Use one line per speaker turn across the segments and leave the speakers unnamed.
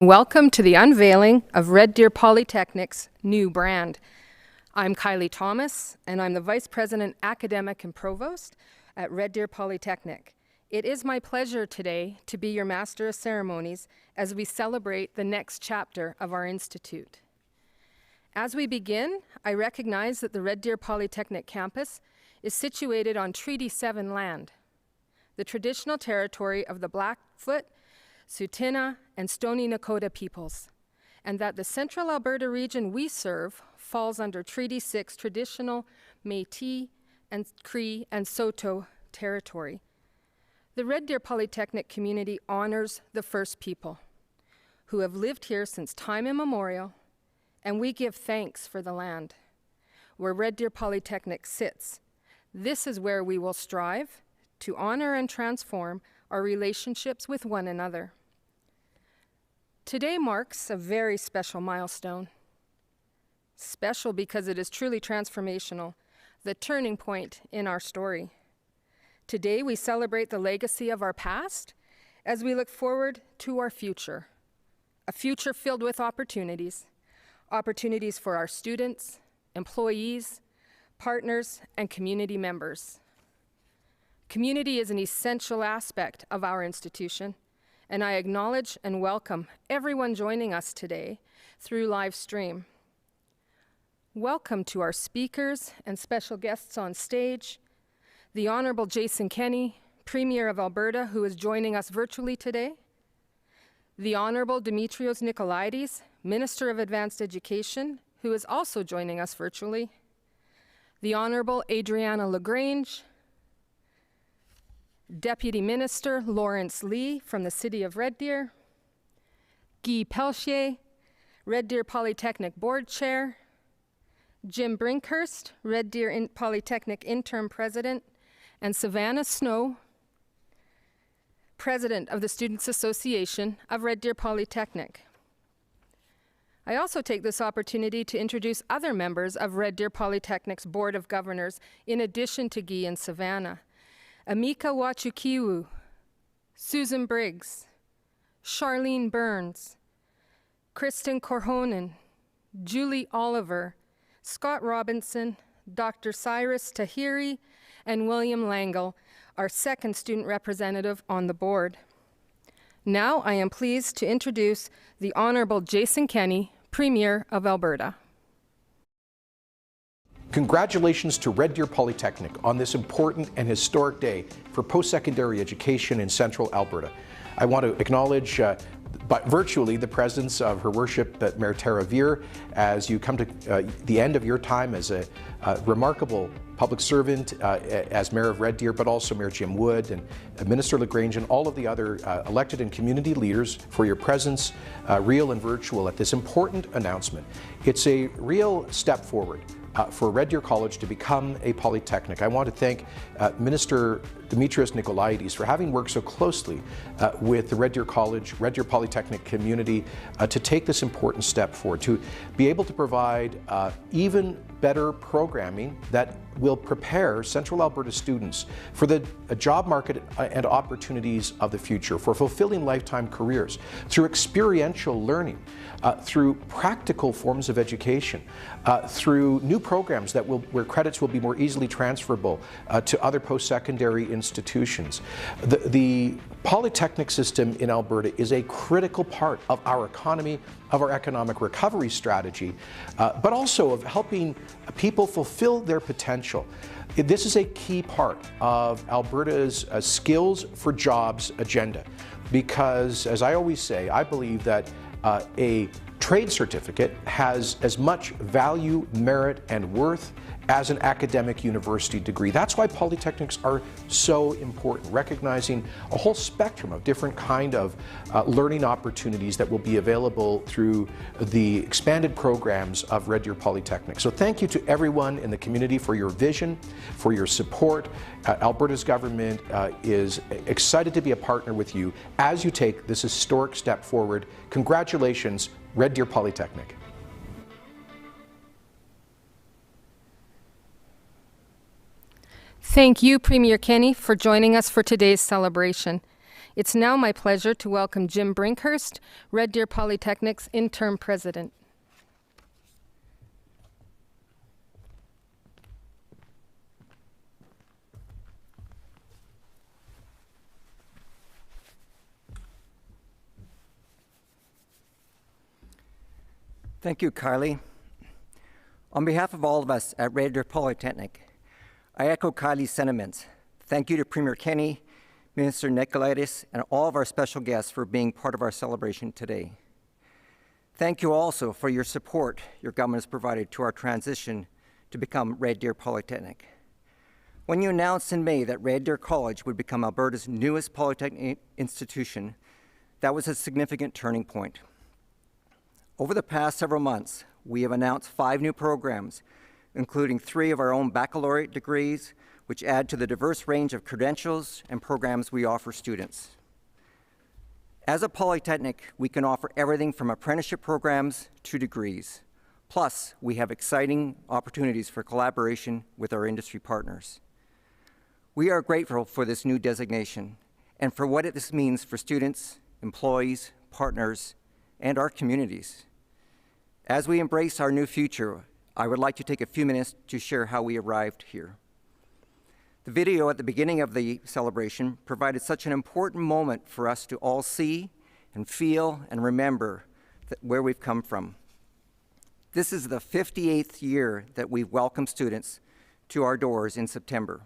Welcome to the unveiling of Red Deer Polytechnic's new brand. I'm Kylie Thomas, and I'm the Vice President Academic and Provost at Red Deer Polytechnic. It is my pleasure today to be your Master of Ceremonies as we celebrate the next chapter of our institute. As we begin, I recognize that the Red Deer Polytechnic campus is situated on Treaty 7 land, the traditional territory of the Blackfoot, Tsuut'ina, and Stoney Nakoda peoples, and that the central Alberta region we serve falls under Treaty 6 traditional Métis and Cree and Saulteaux territory. The Red Deer Polytechnic community honors the First People, who have lived here since time immemorial, and we give thanks for the land where Red Deer Polytechnic sits. This is where we will strive to honor and transform our relationships with one another. Today marks a very special milestone. Special because it is truly transformational, the turning point in our story. Today we celebrate the legacy of our past as we look forward to our future, a future filled with opportunities for our students, employees, partners, and community members. Community is an essential aspect of our institution, and I acknowledge and welcome everyone joining us today through live stream. Welcome to our speakers and special guests on stage, the Honorable Jason Kenney, Premier of Alberta, who is joining us virtually today, the Honorable Dimitrios Nikolaides, Minister of Advanced Education, who is also joining us virtually, the Honorable Adriana LaGrange, Deputy Minister Lawrence Lee from the City of Red Deer, Guy Pelchier, Red Deer Polytechnic Board Chair, Jim Brinkhurst, Red Deer Polytechnic Interim President, and Savannah Snow, President of the Students Association of Red Deer Polytechnic. I also take this opportunity to introduce other members of Red Deer Polytechnic's Board of Governors in addition to Guy and Savannah. Amika Wachukiwu, Susan Briggs, Charlene Burns, Kristen Korhonen, Julie Oliver, Scott Robinson, Dr. Cyrus Tahiri, and William Langle, our second student representative on the board. Now I am pleased to introduce the Honorable Jason Kenney, Premier of Alberta.
Congratulations to Red Deer Polytechnic on this important and historic day for post-secondary education in Central Alberta. I want to acknowledge virtually the presence of Her Worship Mayor Tara Veer as you come to the end of your time as a remarkable public servant as Mayor of Red Deer, but also Mayor Jim Wood and Minister LaGrange and all of the other elected and community leaders for your presence, real and virtual, at this important announcement. It's a real step forward for Red Deer College to become a polytechnic. I want to thank Minister Dimitrios Nikolaides for having worked so closely with the Red Deer College, Red Deer Polytechnic community to take this important step forward, to be able to provide even better programming that will prepare Central Alberta students for the job market and opportunities of the future, for fulfilling lifetime careers, through experiential learning, through practical forms of education, through new programs that where credits will be more easily transferable to other post-secondary institutions. The polytechnic system in Alberta is a critical part of our economy, of our economic recovery strategy, but also of helping people fulfill their potential. This is a key part of Alberta's skills for jobs agenda, because, as I always say, I believe that a trade certificate has as much value, merit, and worth as an academic university degree. That's why polytechnics are so important, recognizing a whole spectrum of different kind of learning opportunities that will be available through the expanded programs of Red Deer Polytechnic. So thank you to everyone in the community for your vision, for your support. Alberta's government is excited to be a partner with you as you take this historic step forward. Congratulations, Red Deer Polytechnic.
Thank you, Premier Kenney, for joining us for today's celebration. It's now my pleasure to welcome Jim Brinkhurst, Red Deer Polytechnic's interim president.
Thank you, Kylie. On behalf of all of us at Red Deer Polytechnic, I echo Kylie's sentiments. Thank you to Premier Kenny, Minister Nicolaitis, and all of our special guests for being part of our celebration today. Thank you also for your support your government has provided to our transition to become Red Deer Polytechnic. When you announced in May that Red Deer College would become Alberta's newest polytechnic institution, that was a significant turning point. Over the past several months, we have announced 5 new programs, including 3 of our own baccalaureate degrees, which add to the diverse range of credentials and programs we offer students. As a polytechnic, we can offer everything from apprenticeship programs to degrees. Plus, we have exciting opportunities for collaboration with our industry partners. We are grateful for this new designation and for what this means for students, employees, partners, and our communities. As we embrace our new future, I would like to take a few minutes to share how we arrived here. The video at the beginning of the celebration provided such an important moment for us to all see and feel and remember where we've come from. This is the 58th year that we've welcomed students to our doors in September.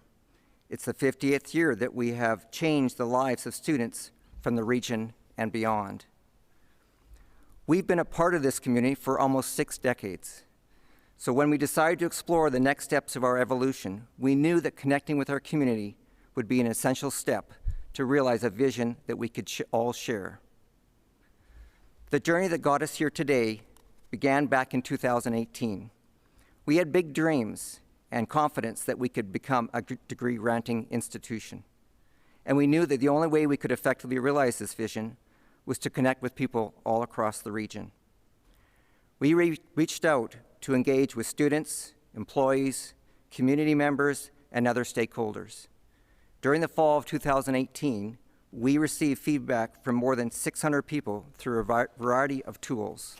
It's the 50th year that we have changed the lives of students from the region and beyond. We've been a part of this community for almost 6 decades. So when we decided to explore the next steps of our evolution, we knew that connecting with our community would be an essential step to realize a vision that we could all share. The journey that got us here today began back in 2018. We had big dreams and confidence that we could become a degree-granting institution. And we knew that the only way we could effectively realize this vision was to connect with people all across the region. We reached out to engage with students, employees, community members, and other stakeholders. During the fall of 2018, we received feedback from more than 600 people through a variety of tools.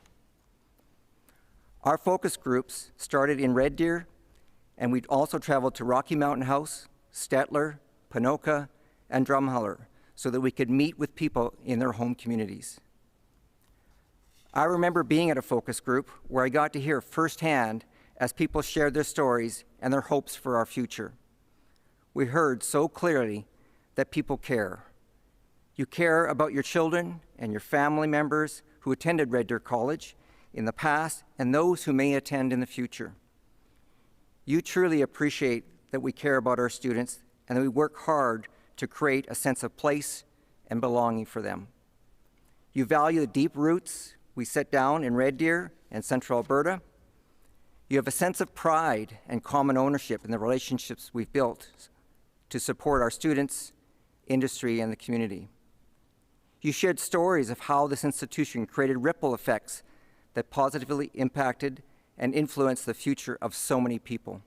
Our focus groups started in Red Deer, and we also traveled to Rocky Mountain House, Stettler, Ponoka, and Drumheller, so that we could meet with people in their home communities. I remember being at a focus group where I got to hear firsthand as people shared their stories and their hopes for our future. We heard so clearly that people care. You care about your children and your family members who attended Red Deer College in the past and those who may attend in the future. You truly appreciate that we care about our students and that we work hard to create a sense of place and belonging for them. You value the deep roots we set down in Red Deer and Central Alberta. You have a sense of pride and common ownership in the relationships we've built to support our students, industry, and the community. You shared stories of how this institution created ripple effects that positively impacted and influenced the future of so many people.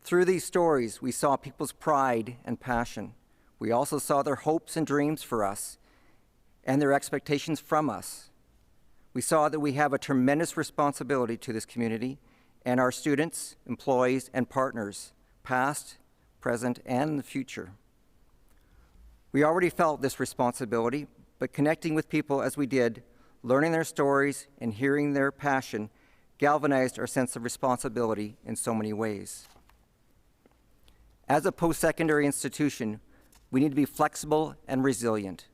Through these stories, we saw people's pride and passion. We also saw their hopes and dreams for us and their expectations from us. We saw that we have a tremendous responsibility to this community and our students, employees, and partners, past, present, and in the future. We already felt this responsibility, but connecting with people as we did, learning their stories and hearing their passion galvanized our sense of responsibility in so many ways. As a post-secondary institution, we need to be flexible and resilient.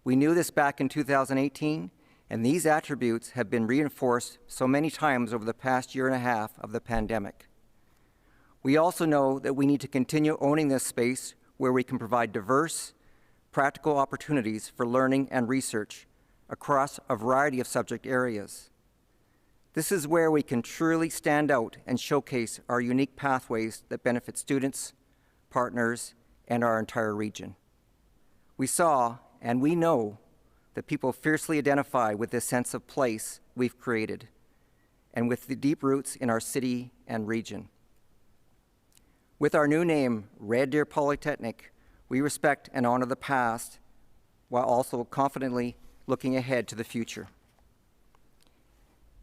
We knew this back in 2018, and these attributes have been reinforced so many times over the past year and a half of the pandemic. We also know that we need to continue owning this space where we can provide diverse, practical opportunities for learning and research across a variety of subject areas. This is where we can truly stand out and showcase our unique pathways that benefit students, partners, and our entire region. We saw, and we know, that people fiercely identify with this sense of place we've created, and with the deep roots in our city and region. With our new name, Red Deer Polytechnic, We respect and honor the past while also confidently looking ahead to the future.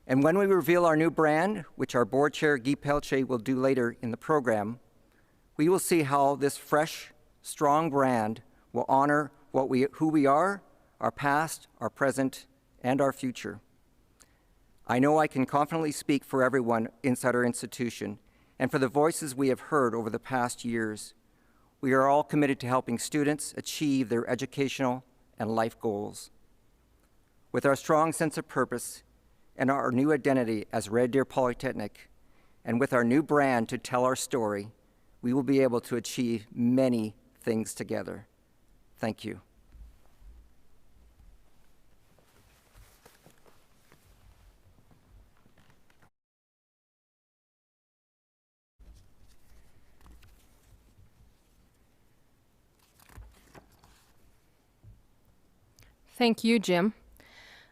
And when we reveal our new brand, which our board chair Guy Pelletier will do later in the program, we will see how this fresh, strong brand will honor who we are, our past, our present, and our future. I know I can confidently speak for everyone inside our institution and for the voices we have heard over the past years. We are all committed to helping students achieve their educational and life goals. With our strong sense of purpose and our new identity as Red Deer Polytechnic, and with our new brand to tell our story, we will be able to achieve many things together. Thank you.
Thank you, Jim.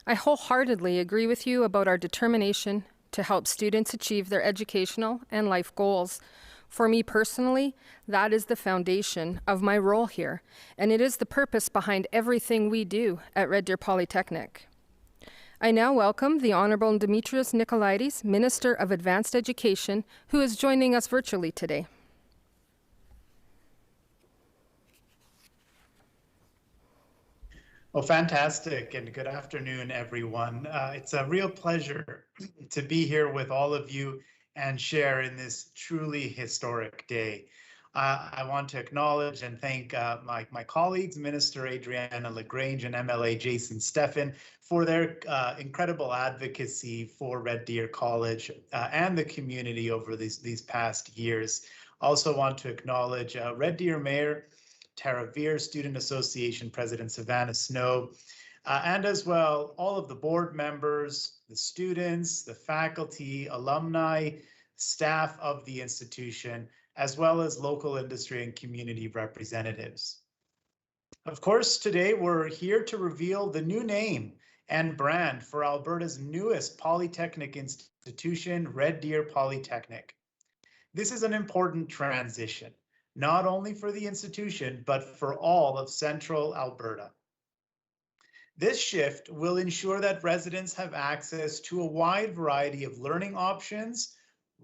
I wholeheartedly agree with you about our determination to help students achieve their educational and life goals. For me personally, that is the foundation of my role here, and it is the purpose behind everything we do at Red Deer Polytechnic. I now welcome the Honorable Dimitrios Nikolaides, Minister of Advanced Education, who is joining us virtually today.
Well, fantastic, and good afternoon, everyone. It's a real pleasure to be here with all of you and share in this truly historic day. I want to acknowledge and thank my colleagues, Minister Adriana LaGrange and MLA Jason Steffen, for their incredible advocacy for Red Deer College and the community over these past years. Also want to acknowledge Red Deer Mayor Tara Veer, Student Association President Savannah Snow, and as well all of the board members, the students, the faculty, alumni, staff of the institution, as well as local industry and community representatives. Of course, today we're here to reveal the new name and brand for Alberta's newest polytechnic institution, Red Deer Polytechnic. This is an important transition, not only for the institution, but for all of Central Alberta. This shift will ensure that residents have access to a wide variety of learning options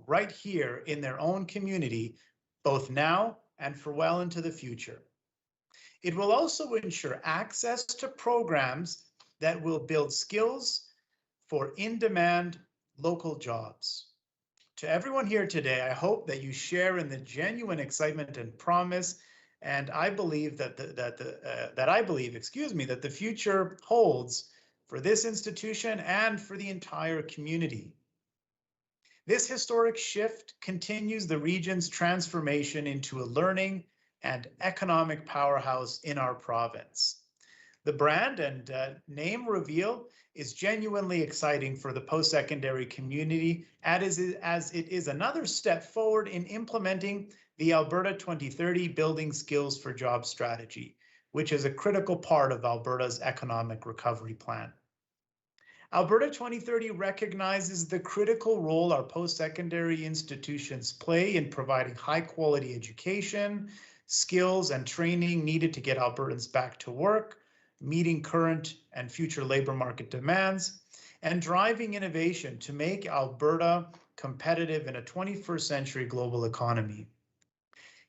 right here in their own community, both now and for well into the future. It will also ensure access to programs that will build skills for in-demand local jobs. To everyone here today, I hope that you share in the genuine excitement and promise, and I believe that the future holds for this institution and for the entire community. This historic shift continues the region's transformation into a learning and economic powerhouse in our province. The brand and name reveal is genuinely exciting for the post-secondary community, as it is another step forward in implementing the Alberta 2030 Building Skills for Jobs strategy, which is a critical part of Alberta's economic recovery plan. Alberta 2030 recognizes the critical role our post-secondary institutions play in providing high-quality education, skills, and training needed to get Albertans back to work, meeting current and future labor market demands, and driving innovation to make Alberta competitive in a 21st century global economy.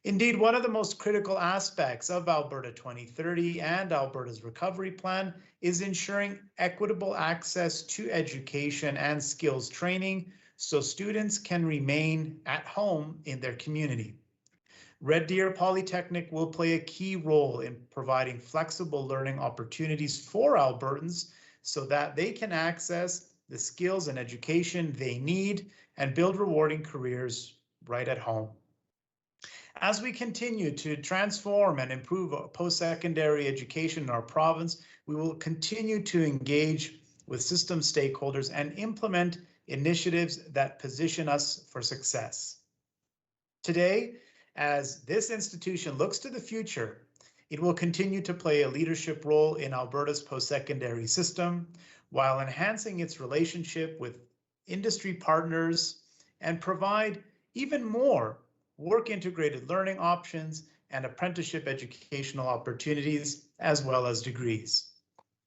Indeed, one of the most critical aspects of Alberta 2030 and Alberta's recovery plan is ensuring equitable access to education and skills training so students can remain at home in their community. Red Deer Polytechnic will play a key role in providing flexible learning opportunities for Albertans so that they can access the skills and education they need and build rewarding careers right at home. As we continue to transform and improve post-secondary education in our province, we will continue to engage with system stakeholders and implement initiatives that position us for success. Today, as this institution looks to the future, it will continue to play a leadership role in Alberta's post-secondary system while enhancing its relationship with industry partners and provide even more work-integrated learning options and apprenticeship educational opportunities, as well as degrees.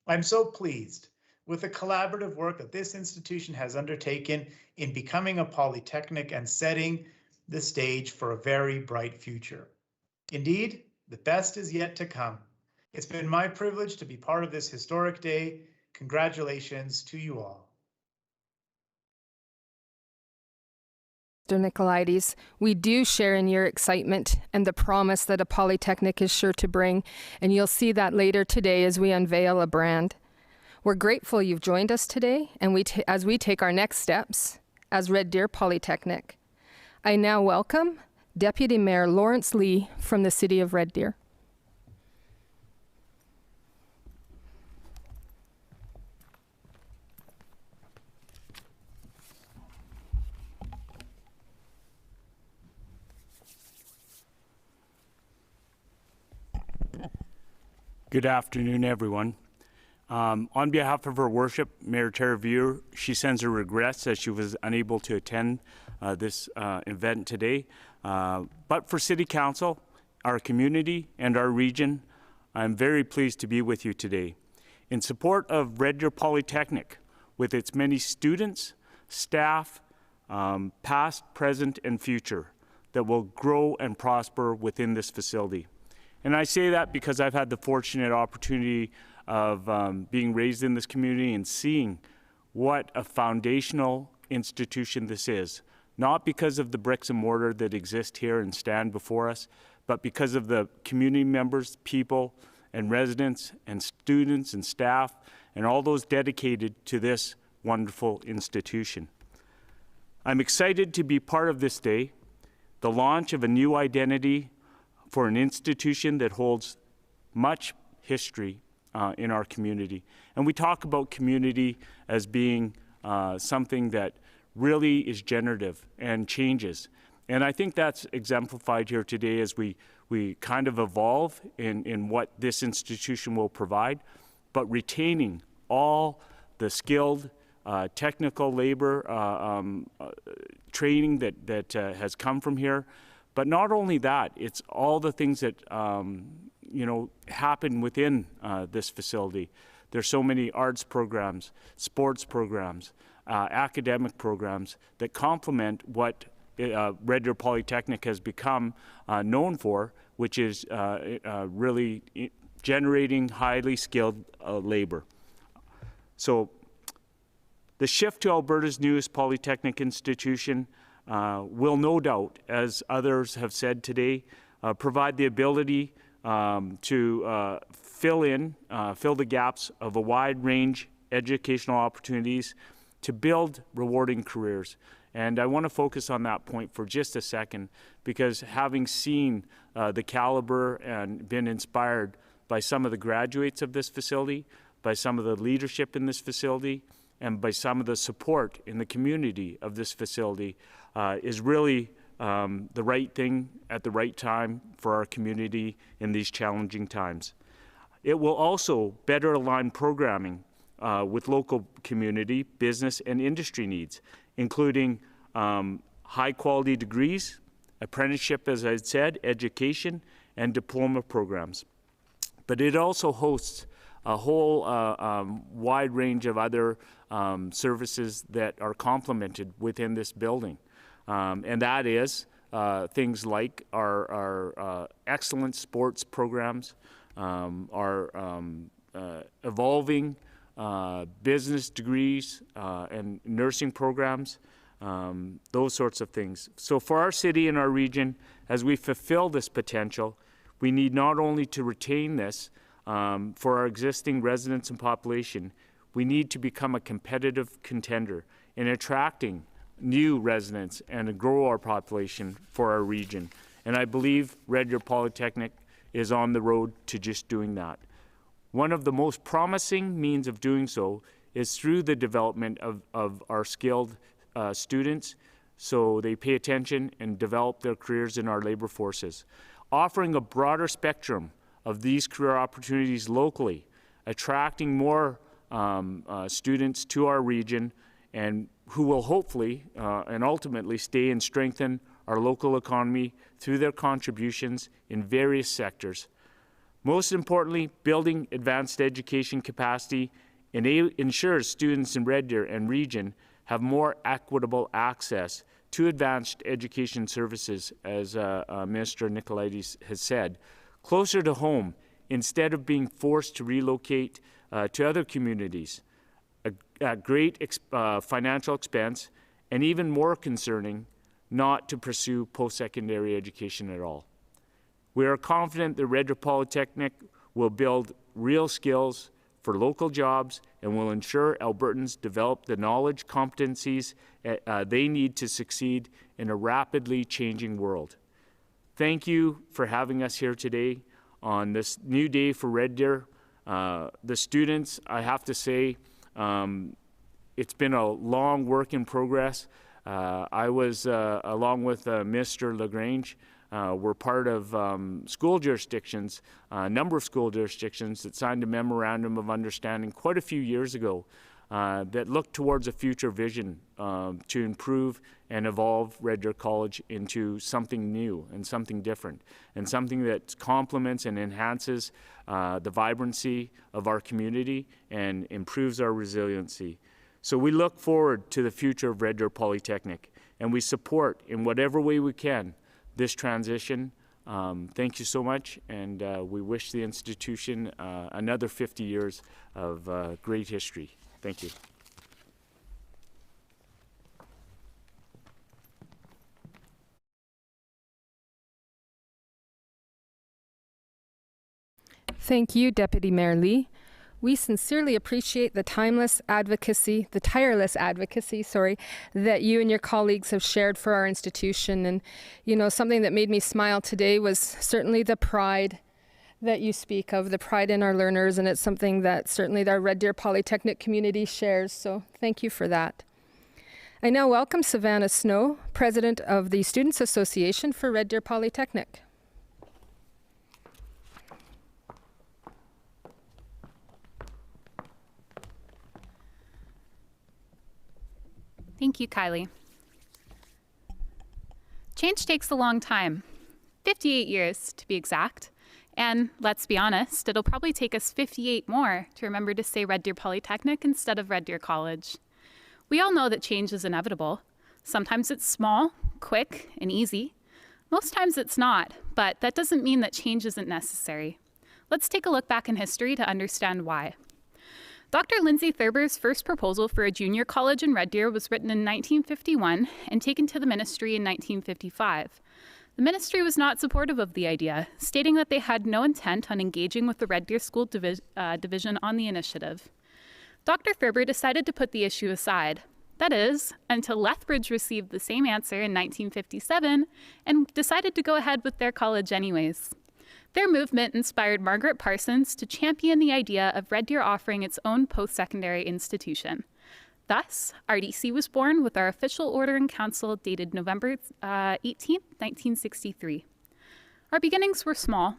I'm so pleased with the collaborative work that this institution has undertaken in becoming a polytechnic and setting the stage for a very bright future. Indeed, the best is yet to come. It's been my privilege to be part of this historic day. Congratulations to you all.
Mr. Nicolaides, we do share in your excitement and the promise that a polytechnic is sure to bring, and you'll see that later today as we unveil a brand. We're grateful you've joined us today, and as we take our next steps as Red Deer Polytechnic. I now welcome Deputy Mayor Lawrence Lee from the City of Red Deer.
Good afternoon, everyone. On behalf of her worship, Mayor Terravere, she sends her regrets that she was unable to attend this event today. But for City Council, our community, and our region, I'm very pleased to be with you today. In support of Red Deer Polytechnic, with its many students, staff, past, present, and future, that will grow and prosper within this facility. And I say that because I've had the fortunate opportunity of being raised in this community and seeing what a foundational institution this is. Not because of the bricks and mortar that exist here and stand before us, but because of the community members, people, and residents, and students, and staff, and all those dedicated to this wonderful institution. I'm excited to be part of this day, the launch of a new identity for an institution that holds much history in our community. And we talk about community as being something that really is generative and changes. And I think that's exemplified here today as we kind of evolve in what this institution will provide, but retaining all the skilled technical labor training that has come from here. But not only that, it's all the things that happen within this facility. There's so many arts programs, sports programs, academic programs that complement what Red Deer Polytechnic has become known for, which is really generating highly skilled labor. So the shift to Alberta's newest polytechnic institution will no doubt, as others have said today, provide the ability to fill the gaps of a wide range educational opportunities to build rewarding careers. And I want to focus on that point for just a second, because having seen the caliber and been inspired by some of the graduates of this facility, by some of the leadership in this facility, and by some of the support in the community of this facility, is really the right thing at the right time for our community in these challenging times. It will also better align programming with local community, business, and industry needs, including high-quality degrees, apprenticeship, as I said, education, and diploma programs. But it also hosts a whole wide range of other services that are complemented within this building. And that is things like our excellent sports programs, our evolving business degrees and nursing programs, those sorts of things. So for our city and our region, as we fulfill this potential, we need not only to retain this for our existing residents and population, we need to become a competitive contender in attracting new residents and to grow our population for our region. And I believe Red Deer Polytechnic is on the road to just doing that. One of the most promising means of doing so is through the development of our skilled students, so they pay attention and develop their careers in our labor forces. Offering a broader spectrum of these career opportunities locally, attracting more students to our region, and who will hopefully and ultimately stay and strengthen our local economy through their contributions in various sectors. Most importantly, building advanced education capacity ensures students in Red Deer and region have more equitable access to advanced education services, as Minister Nicolaides has said, closer to home instead of being forced to relocate to other communities. A great financial expense, and even more concerning, not to pursue post-secondary education at all. We are confident that Red Deer Polytechnic will build real skills for local jobs and will ensure Albertans develop the knowledge, competencies they need to succeed in a rapidly changing world. Thank you for having us here today on this new day for Red Deer. The students, I have to say, it's been a long work in progress. I was, along with Mr. LaGrange, we're part of school jurisdictions, a number of school jurisdictions that signed a memorandum of understanding quite a few years ago that looked towards a future vision to improve and evolve Red Deer College into something new and something different, and something that complements and enhances the vibrancy of our community and improves our resiliency. So we look forward to the future of Red Deer Polytechnic, and we support in whatever way we can this transition. Thank you so much, and we wish the institution another 50 years of great history. Thank you.
Thank you, Deputy Mayor Lee. We sincerely appreciate the tireless advocacy, that you and your colleagues have shared for our institution. And, you know, something that made me smile today was certainly the pride that you speak of, the pride in our learners, and it's something that certainly our Red Deer Polytechnic community shares, so thank you for that. I now welcome Savannah Snow, President of the Students Association for Red Deer Polytechnic.
Thank you, Kylie. Change takes a long time, 58 years to be exact. And let's be honest, it'll probably take us 58 more to remember to say Red Deer Polytechnic instead of Red Deer College. We all know that change is inevitable. Sometimes it's small, quick, and easy. Most times it's not, but that doesn't mean that change isn't necessary. Let's take a look back in history to understand why. Dr. Lindsay Thurber's first proposal for a junior college in Red Deer was written in 1951 and taken to the ministry in 1955. The ministry was not supportive of the idea, stating that they had no intent on engaging with the Red Deer School Division on the initiative. Dr. Thurber decided to put the issue aside. That is, until Lethbridge received the same answer in 1957 and decided to go ahead with their college anyways. Their movement inspired Margaret Parsons to champion the idea of Red Deer offering its own post-secondary institution. Thus, RDC was born with our official order in council dated November 18, 1963. Our beginnings were small.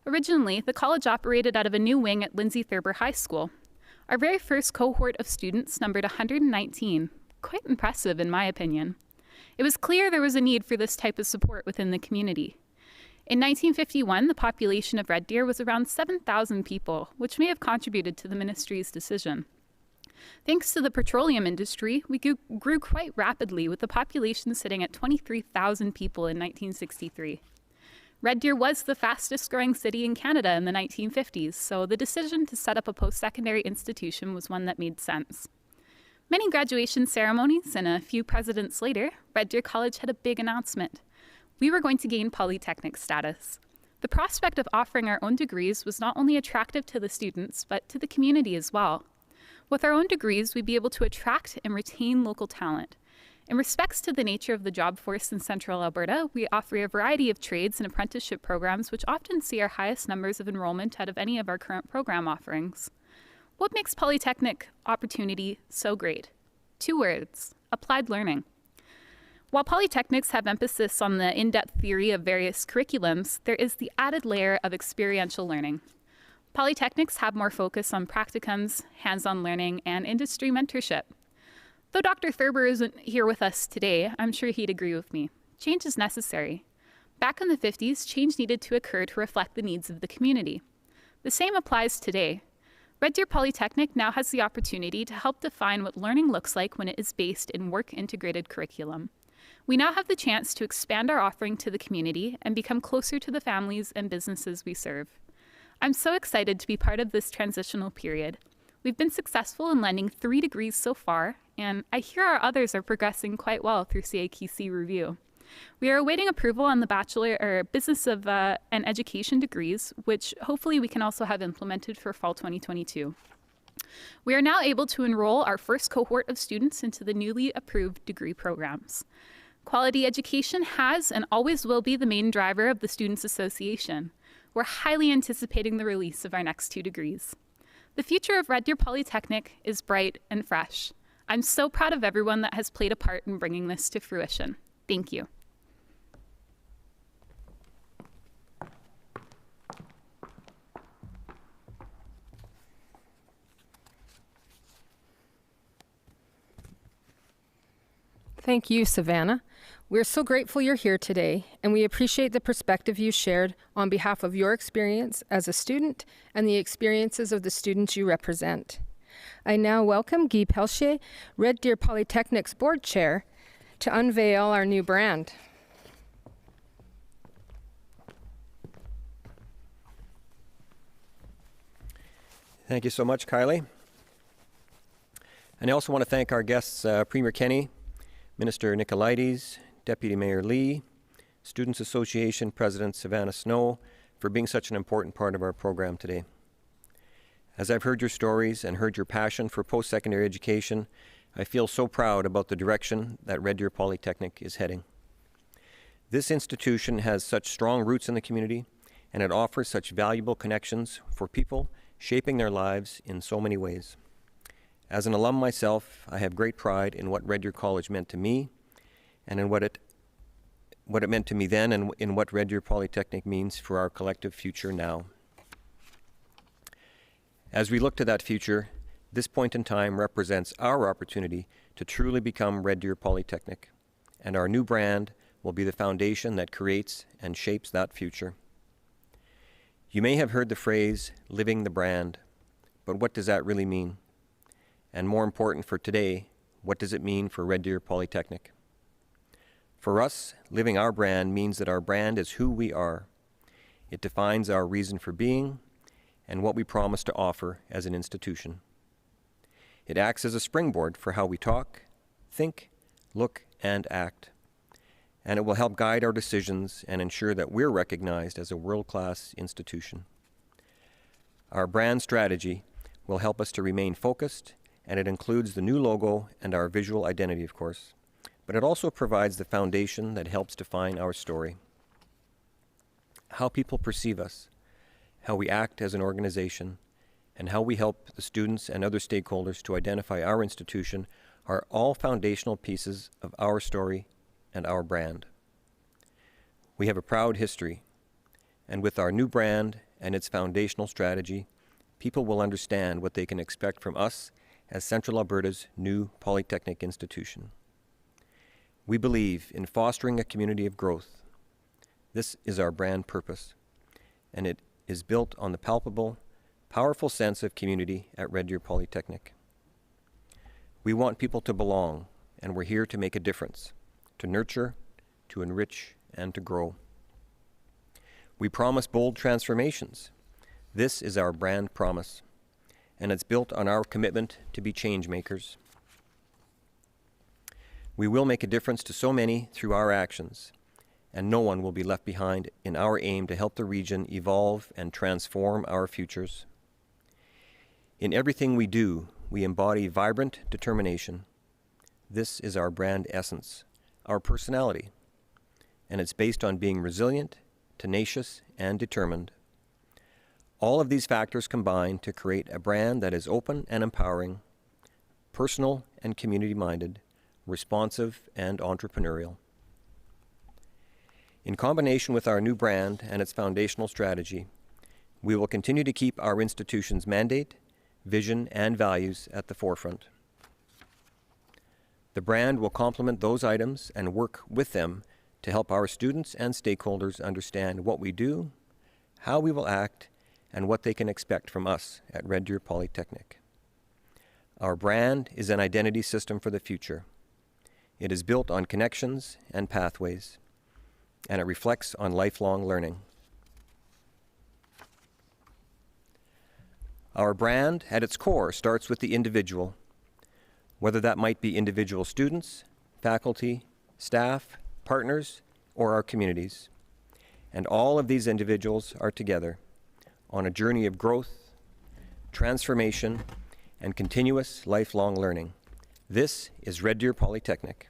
Originally, the college operated out of a new wing at Lindsay Thurber High School. Our very first cohort of students numbered 119, quite impressive in my opinion. It was clear there was a need for this type of support within the community. In 1951, the population of Red Deer was around 7,000 people, which may have contributed to the ministry's decision. Thanks to the petroleum industry, we grew quite rapidly, with the population sitting at 23,000 people in 1963. Red Deer was the fastest growing city in Canada in the 1950s, so the decision to set up a post-secondary institution was one that made sense. Many graduation ceremonies and a few presidents later, Red Deer College had a big announcement. We were going to gain polytechnic status. The prospect of offering our own degrees was not only attractive to the students, but to the community as well. With our own degrees, we'd be able to attract and retain local talent. In respects to the nature of the job force in central Alberta, we offer a variety of trades and apprenticeship programs which often see our highest numbers of enrollment out of any of our current program offerings. What makes polytechnic opportunity so great? 2 words: applied learning. While polytechnics have emphasis on the in-depth theory of various curriculums, there is the added layer of experiential learning. Polytechnics have more focus on practicums, hands-on learning, and industry mentorship. Though Dr. Thurber isn't here with us today, I'm sure he'd agree with me. Change is necessary. Back in the 50s, change needed to occur to reflect the needs of the community. The same applies today. Red Deer Polytechnic now has the opportunity to help define what learning looks like when it is based in work-integrated curriculum. We now have the chance to expand our offering to the community and become closer to the families and businesses we serve. I'm so excited to be part of this transitional period. We've been successful in lending 3 degrees so far, and I hear our others are progressing quite well through CAQC review. We are awaiting approval on the Bachelor or Business of and Education degrees, which hopefully we can also have implemented for fall 2022. We are now able to enroll our first cohort of students into the newly approved degree programs. Quality education has and always will be the main driver of the Students Association. We're highly anticipating the release of our next 2 degrees. The future of Red Deer Polytechnic is bright and fresh. I'm so proud of everyone that has played a part in bringing this to fruition. Thank you.
Thank you, Savannah. We're so grateful you're here today, and we appreciate the perspective you shared on behalf of your experience as a student and the experiences of the students you represent. I now welcome Guy Pelchier, Red Deer Polytechnic's board chair, to unveil our new brand.
Thank you so much, Kylie. And I also want to thank our guests, Premier Kenney, Minister Nicolaides, Deputy Mayor Lee, Students Association President Savannah Snow, for being such an important part of our program today. As I've heard your stories and heard your passion for post-secondary education, I feel so proud about the direction that Red Deer Polytechnic is heading. This institution has such strong roots in the community, and it offers such valuable connections for people shaping their lives in so many ways. As an alum myself, I have great pride in what Red Deer College meant to me, and in what it meant to me then, and in what Red Deer Polytechnic means for our collective future now. As we look to that future, this point in time represents our opportunity to truly become Red Deer Polytechnic, and our new brand will be the foundation that creates and shapes that future. You may have heard the phrase, living the brand, but what does that really mean? And more important for today, what does it mean for Red Deer Polytechnic? For us, living our brand means that our brand is who we are. It defines our reason for being and what we promise to offer as an institution. It acts as a springboard for how we talk, think, look, and act. And it will help guide our decisions and ensure that we're recognized as a world-class institution. Our brand strategy will help us to remain focused, and it includes the new logo and our visual identity, of course. But it also provides the foundation that helps define our story. How people perceive us, how we act as an organization, and how we help the students and other stakeholders to identify our institution are all foundational pieces of our story and our brand. We have a proud history, and with our new brand and its foundational strategy, people will understand what they can expect from us as Central Alberta's new polytechnic institution. We believe in fostering a community of growth. This is our brand purpose, and it is built on the palpable, powerful sense of community at Red Deer Polytechnic. We want people to belong, and we're here to make a difference, to nurture, to enrich, and to grow. We promise bold transformations. This is our brand promise, and it's built on our commitment to be change makers. We will make a difference to so many through our actions, and no one will be left behind in our aim to help the region evolve and transform our futures. In everything we do, we embody vibrant determination. This is our brand essence, our personality, and it's based on being resilient, tenacious, and determined. All of these factors combine to create a brand that is open and empowering, personal and community-minded, responsive and entrepreneurial. In combination with our new brand and its foundational strategy, we will continue to keep our institution's mandate, vision, and values at the forefront. The brand will complement those items and work with them to help our students and stakeholders understand what we do, how we will act, and what they can expect from us at Red Deer Polytechnic. Our brand is an identity system for the future. It is built on connections and pathways, and it reflects on lifelong learning. Our brand, at its core, starts with the individual, whether that might be individual students, faculty, staff, partners, or our communities. And all of these individuals are together on a journey of growth, transformation, and continuous lifelong learning. This is Red Deer Polytechnic.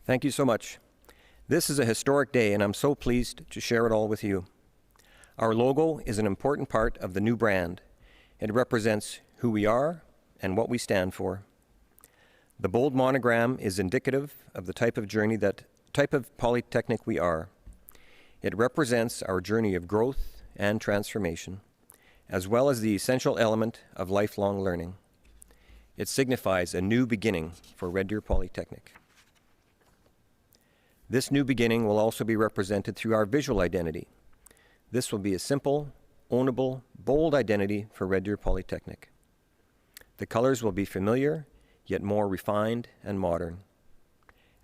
Thank you so much. This is a historic day, and I'm so pleased to share it all with you. Our logo is an important part of the new brand. It represents who we are and what we stand for. The bold monogram is indicative of the type of polytechnic we are. It represents our journey of growth and transformation, as well as the essential element of lifelong learning. It signifies a new beginning for Red Deer Polytechnic. This new beginning will also be represented through our visual identity. This will be a simple, ownable, bold identity for Red Deer Polytechnic. The colors will be familiar, yet more refined and modern.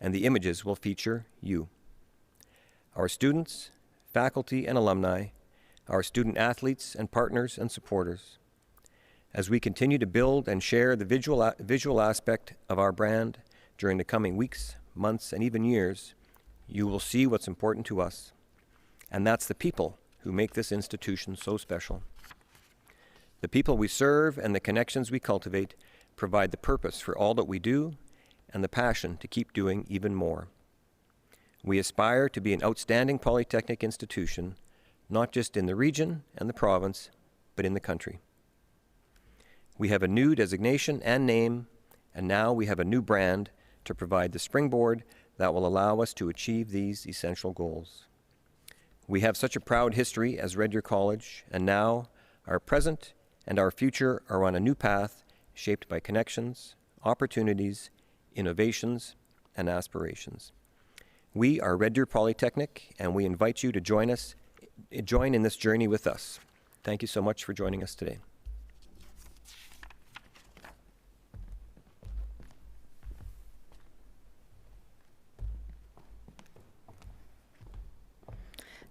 And the images will feature you. Our students, faculty, and alumni, our student athletes and partners and supporters. As we continue to build and share the visual aspect of our brand during the coming weeks, months, and even years, you will see what's important to us. And that's the people who make this institution so special. The people we serve and the connections we cultivate provide the purpose for all that we do and the passion to keep doing even more. We aspire to be an outstanding polytechnic institution, not just in the region and the province, but in the country. We have a new designation and name, and now we have a new brand to provide the springboard that will allow us to achieve these essential goals. We have such a proud history as Red Deer College, and now our present and our future are on a new path shaped by connections, opportunities, innovations, and aspirations. We are Red Deer Polytechnic, and we invite you to join in this journey with us. Thank you so much for joining us today.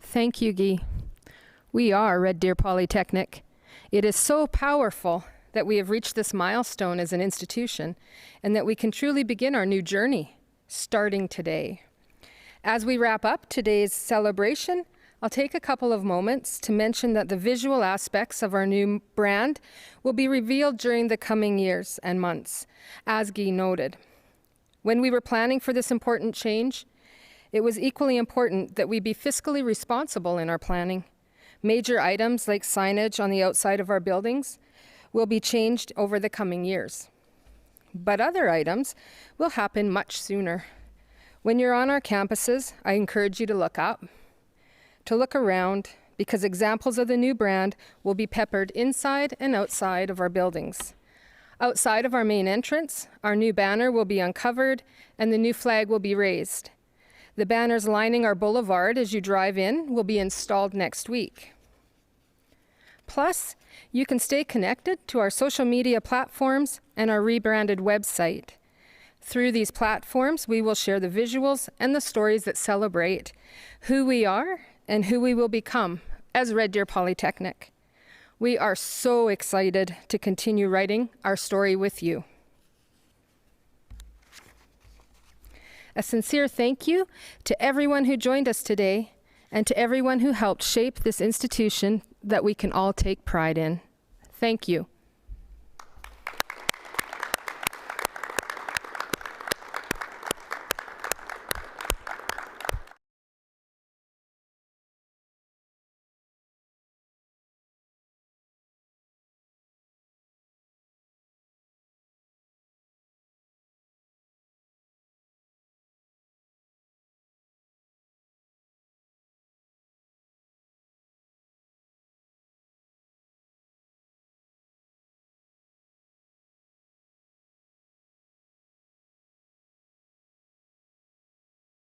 Thank you, Guy. We are Red Deer Polytechnic. It is so powerful that we have reached this milestone as an institution and that we can truly begin our new journey, starting today. As we wrap up today's celebration, I'll take a couple of moments to mention that the visual aspects of our new brand will be revealed during the coming years and months, as Guy noted. When we were planning for this important change, it was equally important that we be fiscally responsible in our planning. Major items like signage on the outside of our buildings will be changed over the coming years. But other items will happen much sooner. When you're on our campuses, I encourage you to look up, to look around, because examples of the new brand will be peppered inside and outside of our buildings. Outside of our main entrance, our new banner will be uncovered and the new flag will be raised. The banners lining our boulevard as you drive in will be installed next week. Plus, you can stay connected to our social media platforms and our rebranded website. Through these platforms, we will share the visuals and the stories that celebrate who we are and who we will become as Red Deer Polytechnic. We are so excited to continue writing our story with you. A sincere thank you to everyone who joined us today and to everyone who helped shape this institution that we can all take pride in. Thank you.